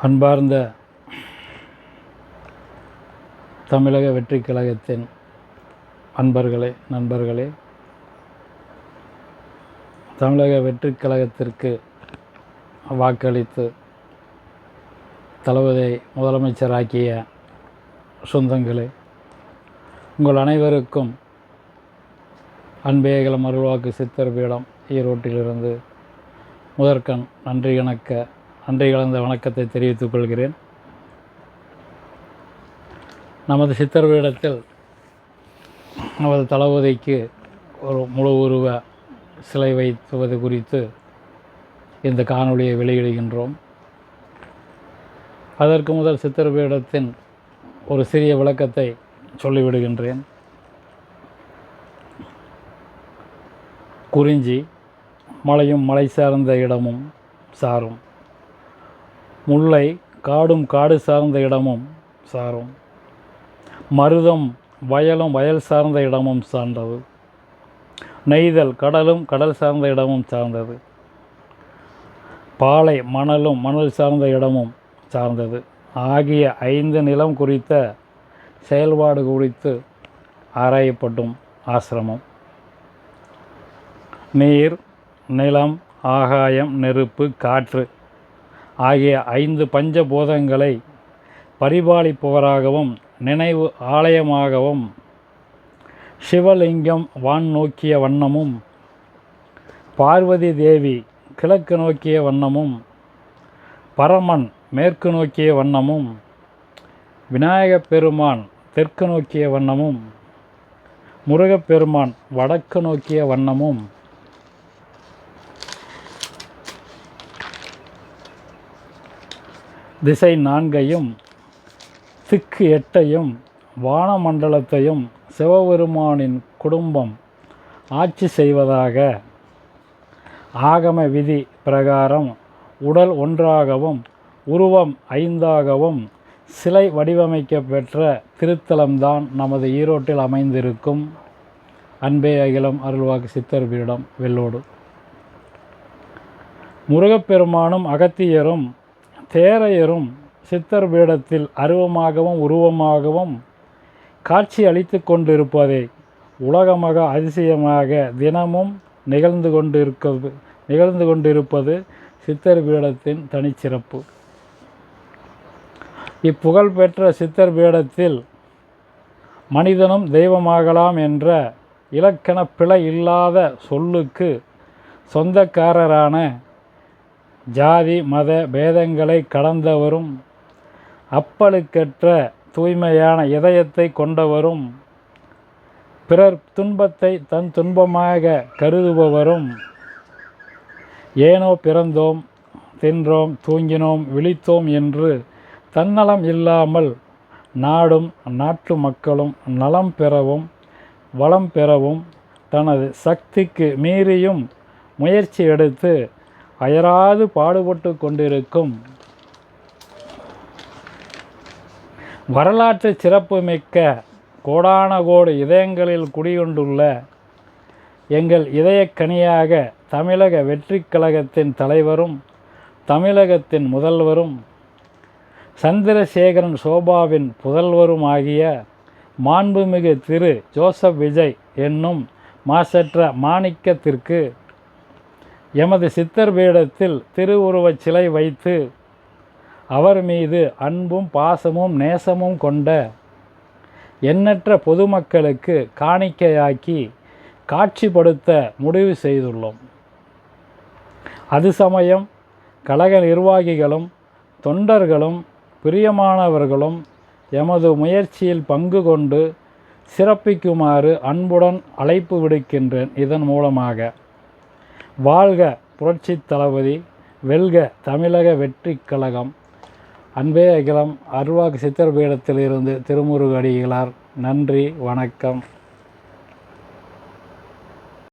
அன்பார்ந்த தமிழக வெற்றிக் கழகத்தின் அன்பர்களே, நண்பர்களே, தமிழக வெற்றிக் கழகத்திற்கு வாக்களித்து தளபதியை முதலமைச்சராக்கிய சொந்தங்களே, உங்கள் அனைவருக்கும் அன்பேகலம் அருள்வாக்கு சித்தர் பீடம் ஈரோட்டிலிருந்து முதற்கண் நன்றி கலந்த வணக்கத்தை தெரிவித்துக் கொள்கிறேன். நமது சித்தர் பீடத்தில் நமது தளபதிக்கு ஒரு முழு உருவ சிலை வைத்துவது குறித்து இந்த காணொளியை வெளியிடுகின்றோம். அதற்கு முதல் சித்தர் பீடத்தின் ஒரு சிறிய விளக்கத்தை சொல்லிவிடுகின்றேன். குறிஞ்சி மலையும் மலை சார்ந்த இடமும் சாரும், முல்லை காடும் காடு சார்ந்த இடமும் சாரும், மருதம் வயலும் வயல் சார்ந்த இடமும் சார்ந்தது, நெய்தல் கடலும் கடல் சார்ந்த இடமும் சார்ந்தது, பாலை மணலும் மணல் சார்ந்த இடமும் சார்ந்தது ஆகிய 5 நிலம் குறித்த செயல்பாடு குறித்து ஆராயப்படும் ஆசிரமம். நீர், நிலம், ஆகாயம், நெருப்பு, காற்று ஆகிய 5 பஞ்சபூதங்களை பரிபாலிப்பவராகவும் நினைவு ஆலயமாகவும் சிவலிங்கம் வான் நோக்கிய வண்ணமும், பார்வதி தேவி கிழக்கு நோக்கிய வண்ணமும், பரமன் மேற்கு நோக்கிய வண்ணமும், விநாயகப் பெருமான் தெற்கு நோக்கிய வண்ணமும், முருகப்பெருமான் வடக்கு நோக்கிய வண்ணமும், திசை 4ஐயும் திக்கு 8ஐயும் வானமண்டலத்தையும் சிவபெருமானின் குடும்பம் ஆட்சி செய்வதாக ஆகம விதி பிரகாரம் உடல் ஒன்றாகவும் உருவம் 5ஆகவும் சிலை வடிவமைக்கப்பெற்ற திருத்தலம்தான் நமது ஈரோட்டில் அமைந்திருக்கும் அன்பே அகிலம் அருள்வாக்கு சித்தர் பீடம் வெள்ளோடு. முருகப்பெருமானும் அகத்தியரும் தேரையரும் சித்தர் பீடத்தில் அருவமாகவும் உருவமாகவும் காட்சி அளித்து கொண்டிருப்பதை உலகமக அதிசயமாக தினமும் நிகழ்ந்து கொண்டிருப்பது சித்தர் பீடத்தின் தனிச்சிறப்பு. இப்புகழ்பெற்ற சித்தர் பீடத்தில் மனிதனும் தெய்வமாகலாம் என்ற இலக்கண பிழை இல்லாத சொல்லுக்கு சொந்தக்காரரான ஜாதி மத பேதங்களை கடந்தவரும் அப்பழுக்கற்ற தூய்மையான இதயத்தை கொண்டவரும் பிறர் துன்பத்தை தன் துன்பமாக கருதுபவரும் ஏனோ பிறந்தோம், தின்றோம், தூங்கினோம், விழித்தோம் என்று தன்னலம் இல்லாமல் நாடும் நாட்டு மக்களும் நலம் பெறவும் வளம் பெறவும் தனது சக்திக்கு மீறியும் முயற்சி எடுத்து அயராது பாடுபட்டு கொண்டிருக்கும் வரலாற்று சிறப்புமிக்க கோடான கோடி இதயங்களில் குடிகொண்டுள்ள எங்கள் இதயக்கனியாக தமிழக வெற்றிக் கழகத்தின் தலைவரும் தமிழகத்தின் முதல்வரும் சந்திரசேகரன் சோபாவின் புதல்வரும் ஆகிய மாண்புமிகு திரு ஜோசப் விஜய் என்னும் மாசற்ற மாணிக்கத்திற்கு எமது சித்தர் பீடத்தில் திருவுருவச் சிலை வைத்து அவர் மீது அன்பும் பாசமும் நேசமும் கொண்ட எண்ணற்ற பொதுமக்களுக்கு காணிக்கையாக்கி காட்சிப்படுத்த முடிவு செய்துள்ளோம். அது சமயம் கழக நிர்வாகிகளும் தொண்டர்களும் பிரியமானவர்களும் எமது முயற்சியில் பங்கு கொண்டு சிறப்பிக்குமாறு அன்புடன் அழைப்பு விடுக்கின்றேன். இதன் மூலமாக வாழ்க புரட்சி தளபதி, வெல்க தமிழக வெற்றிக் கழகம். அன்பே அகிலம் அருள்வாக்கு சித்தர் பீடத்திலிருந்து திருமுருக அடிகளார். நன்றி, வணக்கம்.